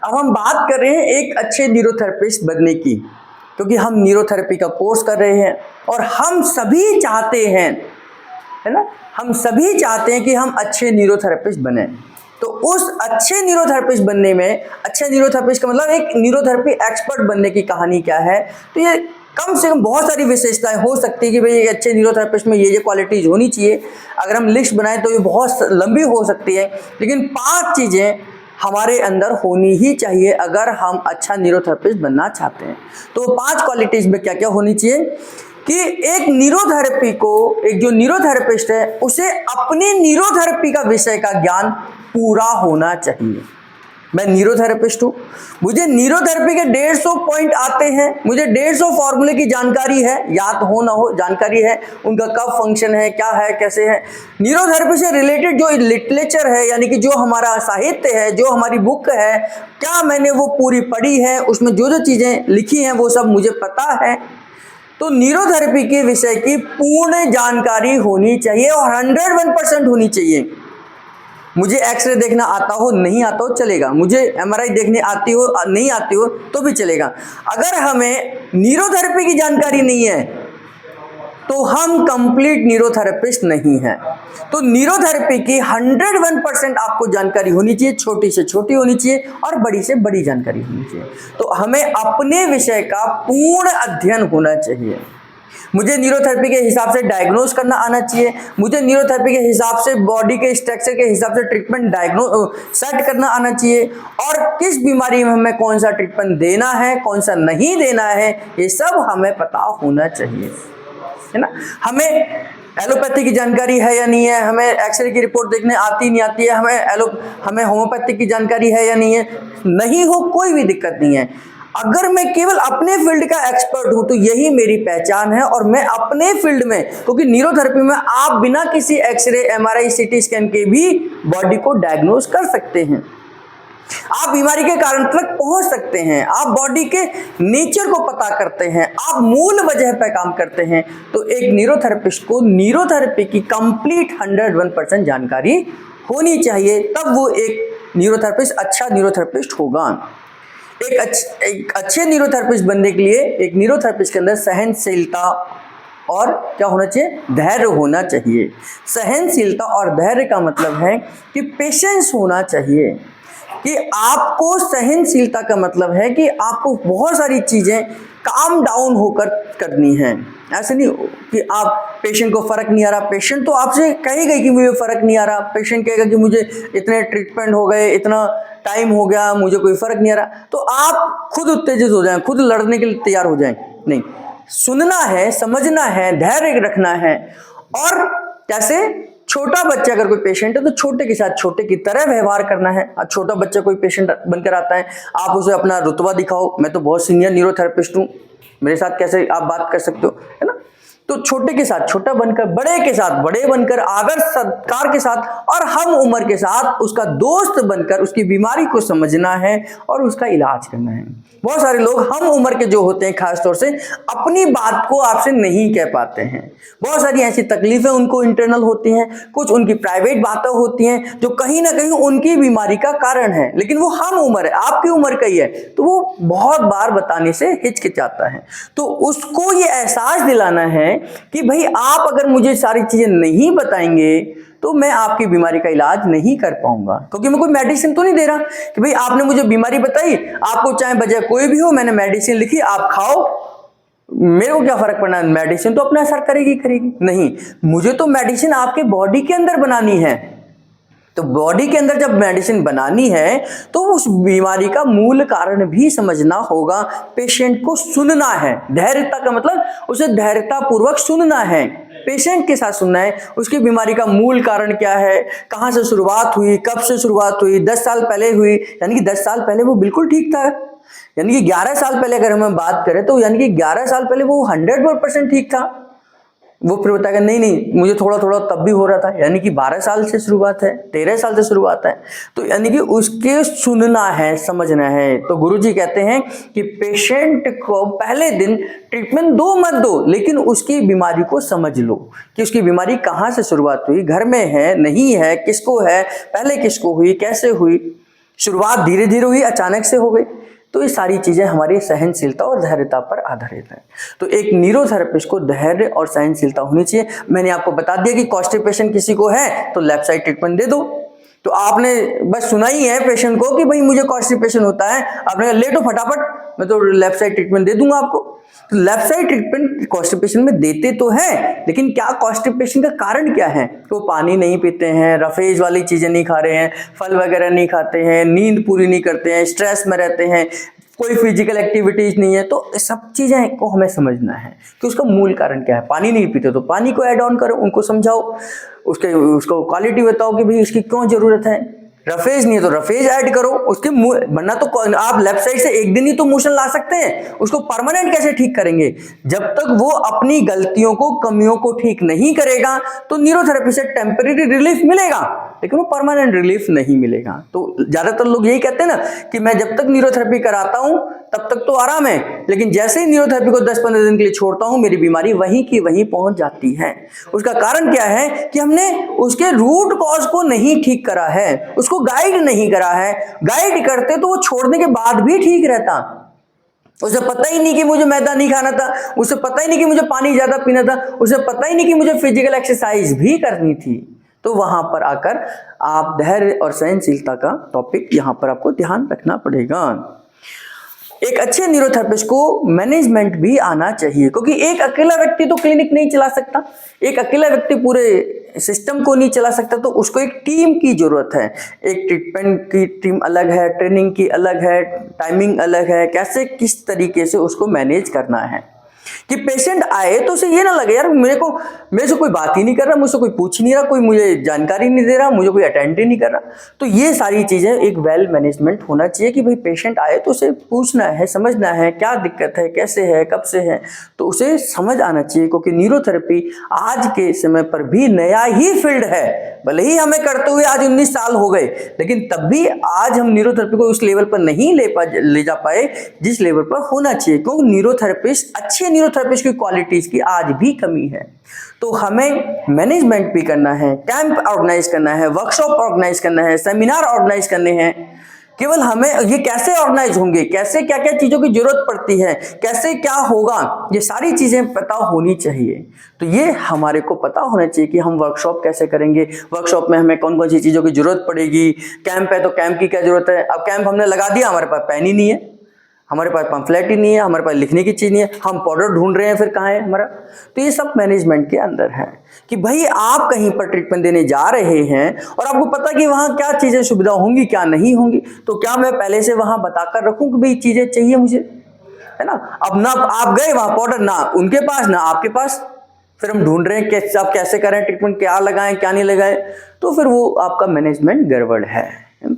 अब हम बात कर रहे हैं एक अच्छे न्यूरोथेरेपिस्ट बनने की, क्योंकि हम न्यूरोथेरेपी का कोर्स कर रहे हैं और हम सभी चाहते हैं, है ना, हम सभी चाहते हैं कि हम अच्छे न्यूरोथेरेपिस्ट बने। तो उस अच्छे न्यूरोथेरेपिस्ट बनने में, अच्छे न्यूरोथेरेपिस्ट का मतलब एक न्यूरोथेरेपी एक्सपर्ट बनने की कहानी क्या है, तो ये कम से कम बहुत सारी विशेषताएं हो सकती है कि भाई एक अच्छे न्यूरोथेरेपिस्ट में ये क्वालिटीज होनी चाहिए। अगर हम लिस्ट बनाएं तो ये बहुत लंबी हो सकती है, लेकिन 5 चीजें हमारे अंदर होनी ही चाहिए अगर हम अच्छा न्यूरोथेरेपिस्ट बनना चाहते हैं। तो 5 क्वालिटीज में क्या क्या होनी चाहिए कि एक न्यूरोथेरेपी को, एक जो न्यूरोथेरेपिस्ट है उसे अपने न्यूरोथेरेपी का विषय का ज्ञान पूरा होना चाहिए। मैं न्यूरोथेरेपिस्ट हूं, मुझे न्यूरोथेरेपी के 150 पॉइंट आते हैं, मुझे 150 फॉर्मूले की जानकारी है, याद हो ना हो जानकारी है, उनका कब फंक्शन है, क्या है, कैसे है। न्यूरोथेरेपी से रिलेटेड जो लिटरेचर है, यानी कि जो हमारा साहित्य है, जो हमारी बुक है, क्या मैंने वो पूरी पढ़ी है, उसमें जो जो चीजें लिखी हैं वो सब मुझे पता है। तो न्यूरोथेरेपी के विषय की पूर्ण जानकारी होनी चाहिए और 101% होनी चाहिए। मुझे एक्सरे देखना आता हो नहीं आता हो चलेगा, मुझे एमआरआई देखने आती हो नहीं आती हो तो भी चलेगा। अगर हमें न्यूरोथेरेपी की जानकारी नहीं है तो हम कंप्लीट न्यूरोथेरेपिस्ट नहीं हैं। तो न्यूरोथेरेपी की 101% आपको जानकारी होनी चाहिए, छोटी से छोटी होनी चाहिए और बड़ी से बड़ी जानकारी होनी चाहिए। तो हमें अपने विषय का पूर्ण अध्ययन होना चाहिए। मुझे न्यूरोथेरेपी के हिसाब से डायग्नोज करना आना चाहिए, मुझे न्यूरोथेरेपी के हिसाब से बॉडी के स्ट्रक्चर के हिसाब से ट्रीटमेंट सेट करना आना चाहिए, और किस बीमारी में हमें कौन सा ट्रीटमेंट देना है, कौन सा नहीं देना है, ये सब हमें पता होना चाहिए, है ना। हमें एलोपैथी की जानकारी है या नहीं है, हमें एक्सरे की रिपोर्ट देखने आती नहीं आती है, हमें होम्योपैथिक की जानकारी है या नहीं है, नहीं हो कोई भी दिक्कत नहीं है। अगर मैं केवल अपने फील्ड का एक्सपर्ट हूं तो यही मेरी पहचान है, और मैं अपने फील्ड में, क्योंकि न्यूरोथेरेपी में आप बिना किसी एक्सरे, एमआरआई, सीटी स्कैन के भी बॉडी को डायग्नोज कर सकते हैं, आप बीमारी के कारण तक पहुंच सकते हैं, आप बॉडी के नेचर को पता करते हैं, आप मूल वजह पर काम करते हैं। तो एक न्यूरोथेरेपिस्ट को न्यूरोथेरेपी की कंप्लीट 101% जानकारी होनी चाहिए, तब वो एक न्यूरोथेरेपिस्ट अच्छा न्यूरोथेरेपिस्ट होगा। एक अच्छे न्यूरोथेरेपिस्ट बनने के लिए एक न्यूरोथेरेपिस्ट के अंदर सहनशीलता और क्या होना चाहिए, धैर्य होना चाहिए। सहनशीलता और धैर्य का मतलब है कि पेशेंस होना चाहिए, कि आपको सहनशीलता का मतलब है कि आपको बहुत सारी चीजें काम डाउन होकर करनी है। ऐसे नहीं कि आप पेशेंट को फर्क नहीं आ रहा, पेशेंट तो आपसे कहेगा कि मुझे फर्क नहीं आ रहा, पेशेंट कहेगा कि मुझे इतने ट्रीटमेंट हो गए, इतना टाइम हो गया, मुझे कोई फर्क नहीं आ रहा, तो आप खुद उत्तेजित हो जाएं, खुद लड़ने के लिए तैयार हो जाएं। नहीं, सुनना है, समझना है, धैर्य रखना है। और कैसे, छोटा बच्चा अगर कोई पेशेंट है तो छोटे के साथ छोटे की तरह व्यवहार करना है। अब छोटा बच्चा कोई पेशेंट बनकर आता है, आप उसे अपना रुतबा दिखाओ, मैं तो बहुत सीनियर न्यूरोथेरेपिस्ट हूँ, मेरे साथ कैसे आप बात कर सकते हो, है ना। तो छोटे के साथ छोटा बनकर, बड़े के साथ बड़े बनकर, आदर सत्कार के साथ और हम उम्र के साथ उसका दोस्त बनकर उसकी बीमारी को समझना है और उसका इलाज करना है। बहुत सारे लोग हम उम्र के जो होते हैं खासतौर से अपनी बात को आपसे नहीं कह पाते हैं, बहुत सारी ऐसी तकलीफें उनको इंटरनल होती हैं, कुछ उनकी प्राइवेट बातें होती हैं जो कहीं ना कहीं उनकी बीमारी का कारण है, लेकिन वो हम उम्र है, आपकी उम्र का ही है, तो वो बहुत बार बताने से हिचकिचाता है। तो उसको ये एहसास दिलाना है कि भाई आप अगर मुझे सारी चीजें नहीं बताएंगे तो मैं आपकी बीमारी का इलाज नहीं कर पाऊंगा, क्योंकि मैं कोई मेडिसिन तो नहीं दे रहा कि भाई आपने मुझे बीमारी बताई, आपको चाहे वजह कोई भी हो, मैंने मेडिसिन लिखी, आप खाओ, मेरे को क्या फर्क पड़ना है, मेडिसिन तो अपना असर करेगी करेगी। नहीं, मुझे तो मेडिसिन आपके बॉडी के अंदर बनानी है। तो बॉडी के अंदर जब मेडिसिन बनानी है तो उस बीमारी का मूल कारण भी समझना होगा, पेशेंट को सुनना है। धैर्यता का मतलब उसे धैर्यता पूर्वक सुनना है, पेशेंट के साथ सुनना है, उसकी बीमारी का मूल कारण क्या है, कहाँ से शुरुआत हुई, कब से शुरुआत हुई, 10 साल पहले हुई, यानी कि 10 साल पहले वो बिल्कुल ठीक था, यानी कि 11 साल पहले अगर हम बात करें तो यानी कि 11 साल पहले वो 100% ठीक था। वो फिर बताएगा नहीं नहीं मुझे थोड़ा थोड़ा तब भी हो रहा था, यानी कि 12 साल से शुरुआत है, 13 साल से शुरुआत है। तो यानी कि उसके सुनना है, समझना है। तो गुरुजी कहते हैं कि पेशेंट को पहले दिन ट्रीटमेंट दो मत दो, लेकिन उसकी बीमारी को समझ लो कि उसकी बीमारी कहाँ से शुरुआत हुई, घर में है नहीं है, किसको है, पहले किसको हुई, कैसे हुई, शुरुआत धीरे धीरे हुई, अचानक से हो गई। तो ये सारी चीजें हमारी सहनशीलता और धैर्यता पर आधारित है। तो एक न्यूरोथेरेपिस्ट को धैर्य और सहनशीलता होनी चाहिए। मैंने आपको बता दिया कि कॉन्स्टिपेशन किसी को है तो लेफ्ट साइड ट्रीटमेंट दे दो। तो आपने बस सुना ही है पेशेंट को कि भाई मुझे कॉन्स्टिपेशन होता है, आपने कहा ले तो फटाफट, मैं तो लेफ्ट साइड ट्रीटमेंट दे दूंगा आपको। तो लेफ्ट साइड ट्रीटमेंट कॉन्स्टिपेशन में देते तो हैं, लेकिन क्या कॉन्स्टिपेशन का कारण क्या है? वो पानी नहीं पीते हैं, रफेज वाली चीजें नहीं खा रहे हैं, फल वगैरह नहीं खाते हैं, नींद पूरी नहीं करते हैं, स्ट्रेस में रहते हैं, कोई फिजिकल एक्टिविटीज नहीं है। तो सब चीजें को हमें समझना है कि उसका मूल कारण क्या है। पानी नहीं पीते तो पानी को ऐड ऑन करो, उनको समझाओ, उसको क्वालिटी बताओ कि भाई इसकी क्यों जरूरत है। रफेज नहीं है तो रफेज ऐड करो उसके वरना तो आप लेफ्ट साइड से एक दिन ही तो मोशन ला सकते हैं, उसको परमानेंट कैसे ठीक करेंगे? जब तक वो अपनी गलतियों को, कमियों को ठीक नहीं करेगा तो न्यूरोथेरेपी से टेम्परेरी रिलीफ मिलेगा, लेकिन वो परमानेंट रिलीफ नहीं मिलेगा। तो ज्यादातर लोग यही कहते हैं ना कि मैं जब तक न्यूरोथेरेपी कराता हूं तब तक तो आराम है, लेकिन जैसे ही न्यूरोथेरेपी को 10-15 दिन के लिए छोड़ता हूं मेरी बीमारी वहीं की वहीं पहुंच जाती है। उसका कारण क्या है कि हमने उसके रूट कॉज को नहीं ठीक करा है, उसको गाइड नहीं करा है। गाइड करते तो वो छोड़ने के बाद भी ठीक रहता। उसे पता ही नहीं कि मुझे मैदा नहीं खाना था, उसे पता ही नहीं कि मुझे पानी ज्यादा पीना था, उसे पता ही नहीं कि मुझे फिजिकल एक्सरसाइज भी करनी थी। तो वहां पर आकर आप धैर्य और सहनशीलता का टॉपिक यहां पर आपको ध्यान रखना पड़ेगा। एक अच्छे न्यूरोथेरेपिस्ट को मैनेजमेंट भी आना चाहिए, क्योंकि एक अकेला व्यक्ति तो क्लिनिक नहीं चला सकता, एक अकेला व्यक्ति पूरे सिस्टम को नहीं चला सकता। तो उसको एक टीम की जरूरत है। एक ट्रीटमेंट की टीम अलग है, ट्रेनिंग की अलग है, टाइमिंग अलग है, कैसे किस तरीके से उसको मैनेज करना है कि पेशेंट आए तो उसे ये ना लगे यार मेरे से कोई बात ही नहीं कर रहा, मुझसे कोई पूछ नहीं रहा, कोई मुझे जानकारी नहीं दे रहा, मुझे कोई अटेंड ही नहीं कर रहा। तो ये सारी चीजें एक वेल मैनेजमेंट होना चाहिए कि भाई पेशेंट आए तो उसे पूछना है, समझना है क्या दिक्कत है, कैसे है, कब से है, तो उसे समझ आना चाहिए। क्योंकि न्यूरोथेरेपी आज के समय पर भी नया ही फील्ड है, भले ही हमें करते हुए आज 19 साल हो गए, लेकिन तब भी आज हम न्यूरोथेरेपी को उस लेवल पर नहीं ले जा पाए जिस लेवल पर होना चाहिए, क्योंकि न्यूरोथेरेपिस्ट अच्छे न्यूरोथेरेपिस्ट की क्वालिटीज की आज भी कमी है। तो हमें मैनेजमेंट भी करना है, कैंप ऑर्गेनाइज करना है, वर्कशॉप ऑर्गेनाइज करना है, सेमिनार ऑर्गेनाइज करने हैं। केवल हमें ये कैसे ऑर्गेनाइज होंगे, कैसे क्या क्या चीजों की जरूरत पड़ती है, कैसे क्या होगा, ये सारी चीजें पता होनी चाहिए। तो ये हमारे को पता होना चाहिए कि हम वर्कशॉप कैसे करेंगे, वर्कशॉप में हमें कौन कौन सी चीजों की जरूरत पड़ेगी। कैंप है तो कैंप की क्या जरूरत है? अब कैंप हमने लगा दिया, हमारे पास पेन ही नहीं है, हमारे पास पंफलेट ही नहीं है, हमारे पास लिखने की चीज नहीं है, हम पाउडर ढूंढ रहे हैं, फिर कहाँ है हमारा? तो ये सब मैनेजमेंट के अंदर है कि भाई आप कहीं पर ट्रीटमेंट देने जा रहे हैं और आपको पता कि वहां क्या चीजें सुविधा होंगी, क्या नहीं होंगी, तो क्या मैं पहले से वहां बताकर रखूं कि भाई चीजें चाहिए मुझे, है ना? अब ना आप गए वहां, पाउडर ना उनके पास ना आपके पास, फिर हम ढूंढ रहे हैं कि आप कैसे करें ट्रीटमेंट, क्या लगाएं क्या नहीं लगाएं, तो फिर वो आपका मैनेजमेंट गड़बड़ है।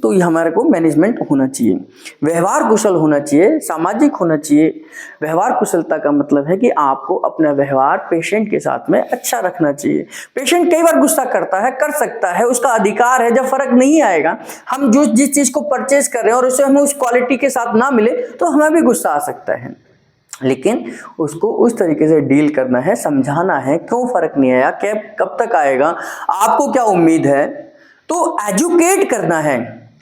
तो ये हमारे को मैनेजमेंट होना चाहिए, व्यवहार कुशल होना चाहिए, सामाजिक होना चाहिए। व्यवहार कुशलता का मतलब है कि आपको अपना व्यवहार पेशेंट के साथ में अच्छा रखना चाहिए। पेशेंट कई बार गुस्सा करता है, कर सकता है, उसका अधिकार है, जब फर्क नहीं आएगा, हम जिस चीज को परचेज कर रहे हैं और उसे हमें उस क्वालिटी के साथ ना मिले तो हमें भी गुस्सा आ सकता है, लेकिन उसको उस तरीके से डील करना है, समझाना है क्यों फर्क नहीं आया, कब तक आएगा, आपको क्या उम्मीद है, तो एजुकेट करना है।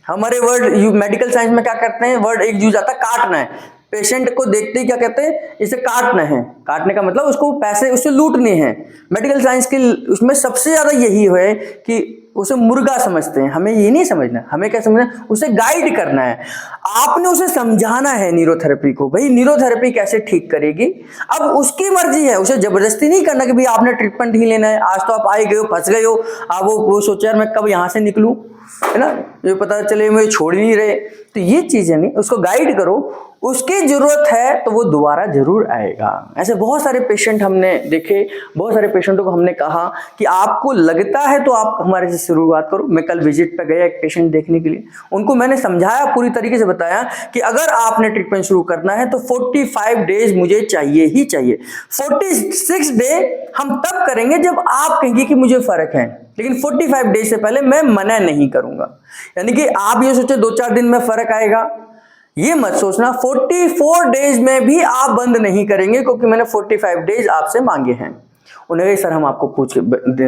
हमारे वर्ड मेडिकल साइंस में क्या करते हैं, वर्ड एक यूज आता है काटना है। पेशेंट को देखते ही क्या कहते हैं, इसे काटना है। काटने का मतलब उसको पैसे उससे लूटने हैं। मेडिकल साइंस के उसमें सबसे ज्यादा यही है कि उसे मुर्गा समझते हैं। हमें ये नहीं समझना, हमें क्या समझना, उसे गाइड करना है। आपने उसे समझाना है न्यूरोथेरेपी को, भाई न्यूरोथेरेपी कैसे ठीक करेगी। अब उसकी मर्जी है, उसे जबरदस्ती नहीं करना कि भाई आपने ट्रीटमेंट ही लेना है। आज तो आप आए गए हो, फंस गए हो, आप वो सोचे यार मैं कब यहां से निकलूं, है ना, ये पता चले मुझे छोड़ ही नहीं रहे। तो ये चीजें नहीं, उसको गाइड करो, उसकी जरूरत है तो वो दोबारा जरूर आएगा। ऐसे बहुत सारे पेशेंट हमने देखे, बहुत सारे पेशेंटों को हमने कहा कि आपको लगता है तो आप हमारे से शुरुआत करो। मैं कल विजिट पे गया एक पेशेंट देखने के लिए, उनको मैंने समझाया, पूरी तरीके से बताया कि अगर आपने ट्रीटमेंट शुरू करना है तो 45 डेज मुझे चाहिए ही चाहिए। 46 डे हम तब करेंगे जब आप कहेंगे कि मुझे फर्क है, लेकिन 45 डेज से पहले मैं मना नहीं करूंगा। यानी कि आप ये सोचे 2-4 दिन में फर्क आएगा, ये मत सोचना। 44 डेज में भी आप बंद नहीं करेंगे, क्योंकि मैंने 45 डेज आपसे मांगे हैं। उन्हें सर हम आपको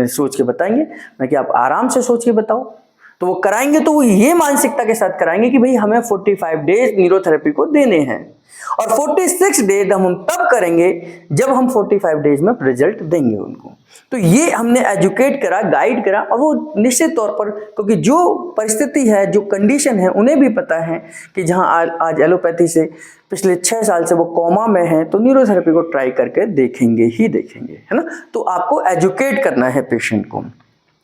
सोच के बताएंगे। मैं कि आप आराम से सोच के बताओ, तो वो कराएंगे तो वो ये मानसिकता के साथ कराएंगे कि भाई हमें 45 डेज न्यूरोथेरेपी को देने हैं, और 46 डेज हम तब करेंगे जब हम 45 डेज में रिजल्ट देंगे उनको। तो ये हमने एजुकेट करा, गाइड करा, और वो निश्चित तौर पर, क्योंकि जो परिस्थिति है, जो कंडीशन है, उन्हें भी पता है कि जहां आज एलोपैथी से पिछले 6 साल से वो कोमा में है, तो न्यूरोथेरेपी को ट्राई करके देखेंगे ही देखेंगे, है ना। तो आपको एजुकेट करना है पेशेंट को,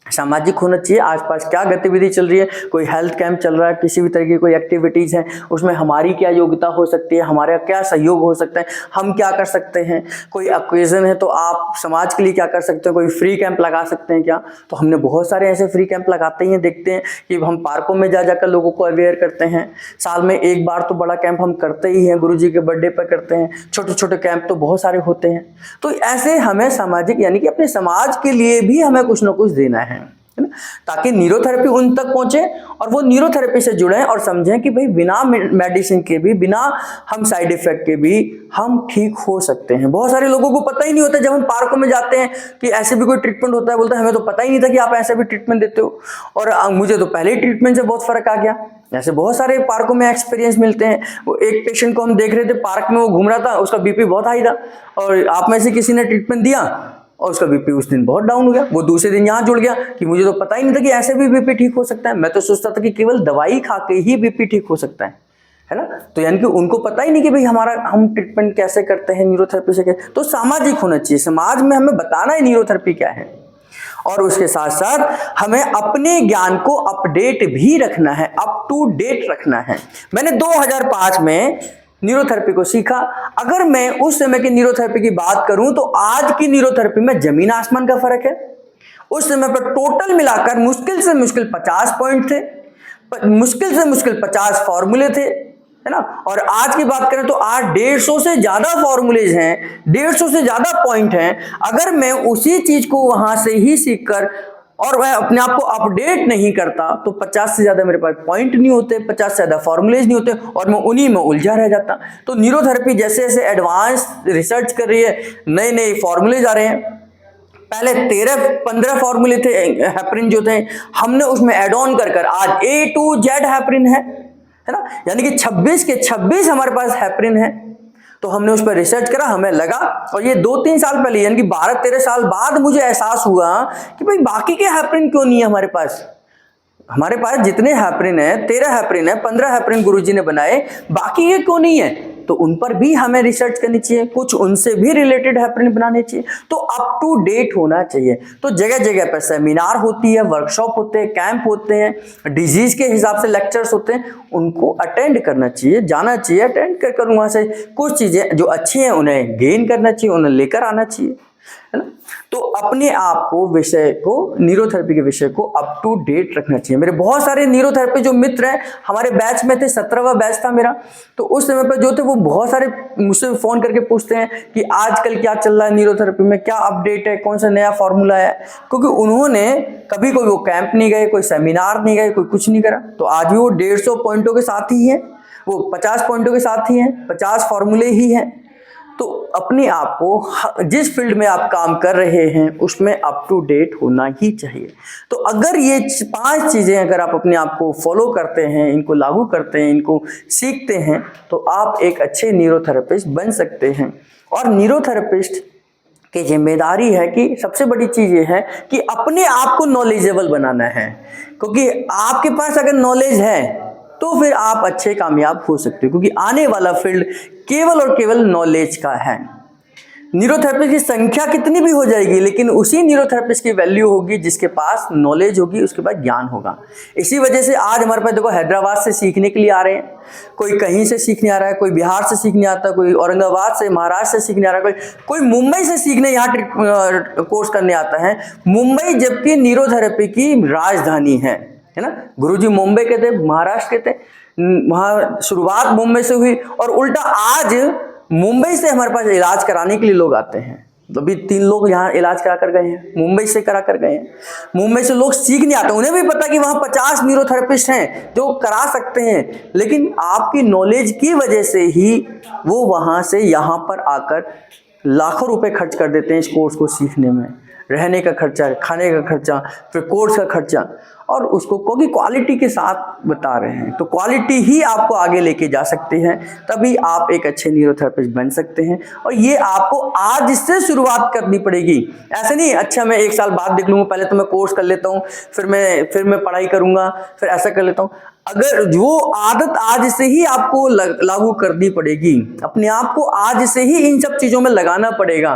सामाजिक होना चाहिए, आसपास क्या गतिविधि चल रही है, कोई हेल्थ कैंप चल रहा है, किसी भी तरह की कोई एक्टिविटीज़ हैं, उसमें हमारी क्या योग्यता हो सकती है, हमारा क्या सहयोग हो सकता है, हम क्या कर सकते हैं, कोई ओकेजन है तो आप समाज के लिए क्या कर सकते हैं, कोई फ्री कैंप लगा सकते हैं क्या। तो हमने बहुत सारे ऐसे फ्री कैंप लगाते ही हैं, देखते हैं कि हम पार्कों में जा जाकर लोगों को अवेयर करते हैं। साल में एक बार तो बड़ा कैंप हम करते ही हैं, गुरुजी के बर्थडे पर करते हैं, छोटे छोटे कैंप तो बहुत सारे होते हैं। तो ऐसे हमें सामाजिक, यानी कि अपने समाज के लिए भी हमें कुछ ना कुछ देना है ना, ताकि न्यूरोथेरेपी उन तक पहुंचे और वो न्यूरोथेरेपी से जुड़े और समझें कि भाई बिना मेडिसिन के भी, बिना हम साइड इफेक्ट के भी हम ठीक हो सकते हैं। बहुत सारे लोगों को पता ही नहीं होता, जब हम पार्कों में जाते हैं कि ऐसे भी कोई ट्रीटमेंट होता है, बोलते हैं हमें तो पता ही नहीं था कि आप ऐसे भी ट्रीटमेंट देते हो, और मुझे तो पहले ही ट्रीटमेंट से बहुत फर्क आ गया। ऐसे बहुत सारे पार्कों में एक्सपीरियंस मिलते हैं। वो एक पेशेंट को हम देख रहे थे, पार्क में वो घूम रहा था, उसका बीपी बहुत हाई था, और आप में से किसी ने ट्रीटमेंट दिया और उसका बीपी उस दिन बहुत डाउन हो गया। वो दूसरे दिन यहाँ जुड़ गया कि मुझे तो पता ही नहीं था कि ऐसे भी बीपी ठीक हो सकता है, मैं तो सोचता था कि केवल दवाई खा के ही बीपी ठीक हो सकता है ना। तो यानी कि उनको पता ही नहीं कि भाई हम ट्रीटमेंट कैसे करते हैं न्यूरोथेरेपी से। तो सामाजिक होना चाहिए, समाज में हमें बताना है न्यूरोथेरेपी क्या है, और उसके साथ साथ हमें अपने ज्ञान को अपडेट भी रखना है, अप टू डेट रखना है। मैंने 2005 में न्यूरोथेरेपी को सीखा। अगर मैं उस समय की न्यूरोथेरेपी की बात करूं तो आज की न्यूरोथेरेपी में जमीन आसमान का फर्क है। उस समय पर टोटल मिलाकर मुश्किल से मुश्किल 50 पॉइंट थे, मुश्किल से मुश्किल 50 फॉर्मूले थे, है ना। और आज की बात करें तो आज 150 से ज्यादा फॉर्मूलेज हैं, 150 से ज्यादा पॉइंट हैं। अगर मैं उसी चीज को वहां से ही सीखकर और मैं अपने आप को अपडेट नहीं करता तो 50 से ज्यादा मेरे पास पॉइंट नहीं होते, 50 से ज्यादा फॉर्मूलेज नहीं होते, और मैं उन्हीं में उलझा रह जाता। तो न्यूरोथेरेपी जैसे जैसे एडवांस रिसर्च कर रही है, नए नए फॉर्मूलेज आ रहे हैं। पहले 13-15 फॉर्मूले थे हेपरिन जो थे, हमने उसमें एड ऑन कर आज A to Z हेपरिन है ना। यानी कि 26 के 26 हमारे पास हेपरिन है। तो हमने उस पर रिसर्च करा, हमें लगा, और ये 2-3 साल पहले, यानी कि 12-13 साल बाद मुझे एहसास हुआ कि भाई बाकी के हेपरिन क्यों नहीं है हमारे पास। हमारे पास जितने हेपरिन है, 13 हेपरिन है, 15 हेपरिन गुरुजी ने बनाए, बाकी ये क्यों नहीं है। तो उन पर भी हमें रिसर्च करनी चाहिए, कुछ उनसे भी रिलेटेड हेपरिन बनाने चाहिए। तो अप टू डेट होना चाहिए। तो जगह जगह पर सेमिनार होती है, वर्कशॉप होते हैं, कैंप होते हैं, डिजीज के हिसाब से लेक्चर्स होते हैं, उनको अटेंड करना चाहिए, जाना चाहिए, अटेंड कर वहां से कुछ चीजें जो अच्छी हैं उन्हें गेन करना चाहिए, उन्हें लेकर आना चाहिए, है ना। तो अपने आप को, विषय को, न्यूरोथेरेपी के विषय को अप टू डेट रखना चाहिए। मेरे बहुत सारे न्यूरोथेरेपी जो मित्र हैं, हमारे बैच में थे, 17वां बैच था मेरा, तो उस समय पर जो थे वो बहुत सारे मुझसे फोन करके पूछते हैं कि आजकल क्या चल रहा है न्यूरोथेरेपी में, क्या अपडेट है, कौन सा नया फॉर्मूला है, क्योंकि उन्होंने कभी कोई वो कैंप नहीं गए, कोई सेमिनार नहीं गए, कोई कुछ नहीं करा। तो आज भी वो 150 पॉइंटों के साथ ही है, वो 50 पॉइंटों के साथ ही है, 50 फॉर्मूले ही हैं। तो अपने आप को जिस फील्ड में आप काम कर रहे हैं उसमें अप टू डेट होना ही चाहिए। तो अगर ये 5 चीज़ें अगर आप अपने आप को फॉलो करते हैं, इनको लागू करते हैं, इनको सीखते हैं, तो आप एक अच्छे न्यूरोथेरेपिस्ट बन सकते हैं। और न्यूरोथेरेपिस्ट की जिम्मेदारी है कि सबसे बड़ी चीज़ ये है कि अपने आप को नॉलेजेबल बनाना है, क्योंकि आपके पास अगर नॉलेज है तो फिर आप अच्छे कामयाब हो सकते हो, क्योंकि आने वाला फील्ड केवल और केवल नॉलेज का है। न्यूरोथेरेपिस्ट की संख्या कितनी भी हो जाएगी, लेकिन उसी न्यूरोथेरेपिस्ट की वैल्यू होगी जिसके पास नॉलेज होगी, उसके पास ज्ञान होगा। इसी वजह से आज हमारे पास देखो, हैदराबाद से सीखने के लिए आ रहे हैं, कोई कहीं से सीखने आ रहा है, कोई बिहार से सीखने आता है, कोई औरंगाबाद से, महाराष्ट्र से सीखने आ रहा है, कोई मुंबई से सीखने यहाँ कोर्स करने आता है। मुंबई जबकि न्यूरोथेरेपी की राजधानी है ना। गुरुजी मुंबई के थे, महाराष्ट्र के थे, वहाँ शुरुआत मुंबई से हुई, और उल्टा आज मुंबई से हमारे पास इलाज कराने के लिए लोग आते हैं। तो अभी 3 लोग यहाँ इलाज करा कर गए हैं, मुंबई से करा कर गए हैं। मुंबई से लोग सीखने आते हैं, उन्हें भी पता कि वहाँ 50 न्यूरोथेरेपिस्ट हैं जो करा सकते हैं, लेकिन आपकी नॉलेज की वजह से ही वो वहाँ से यहाँ पर आकर लाखों रुपए खर्च कर देते हैं इस कोर्स को सीखने में। रहने का खर्चा, खाने का खर्चा, फिर कोर्स का खर्चा, और उसको क्योंकि क्वालिटी के साथ बता रहे हैं, तो क्वालिटी ही आपको आगे लेके जा सकते हैं, तभी आप एक अच्छे न्यूरोथेरेपिस्ट बन सकते हैं। और ये आपको आज से शुरुआत करनी पड़ेगी। ऐसे नहीं अच्छा मैं 1 साल बाद देख लूँगा, पहले तो मैं कोर्स कर लेता हूँ, फिर मैं पढ़ाई करूँगा, फिर ऐसा कर लेता हूँ। अगर वो आदत आज से ही आपको लागू करनी पड़ेगी, अपने आप को आज से ही इन सब चीज़ों में लगाना पड़ेगा,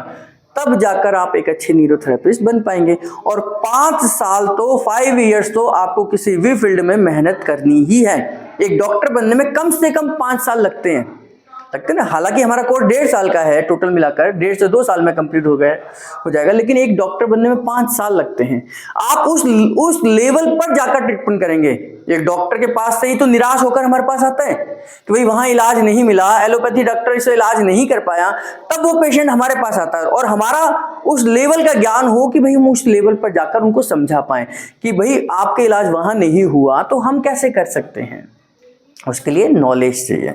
तब जाकर आप एक अच्छे न्यूरोथेरेपिस्ट बन पाएंगे। और 5 साल तो 5 इयर्स तो आपको किसी भी फील्ड में मेहनत करनी ही है। एक डॉक्टर बनने में कम से कम 5 साल लगते हैं ना। हालांकि हमारा कोर्स 1.5 साल का है, टोटल मिलाकर 1.5 से 2 साल में कंप्लीट हो जाएगा, लेकिन एक डॉक्टर बनने में 5 साल लगते हैं। आप उस लेवल पर जाकर ट्रीटमेंट करेंगे। एक डॉक्टर के पास से ही तो निराश होकर हमारे पास आता है कि भाई वहां इलाज नहीं मिला, एलोपैथी डॉक्टर इसे इलाज नहीं कर पाया, तब वो पेशेंट हमारे पास आता है और हमारा उस लेवल का ज्ञान हो कि भाई हम उस लेवल पर जाकर उनको समझा पाए कि भाई आपके इलाज वहां नहीं हुआ तो हम कैसे कर सकते हैं। उसके लिए नॉलेज चाहिए,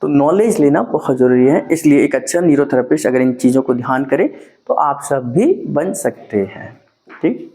तो नॉलेज लेना बहुत ज़रूरी है। इसलिए एक अच्छा न्यूरोथेरेपिस्ट अगर इन चीज़ों को ध्यान करे तो आप सब भी बन सकते हैं। ठीक।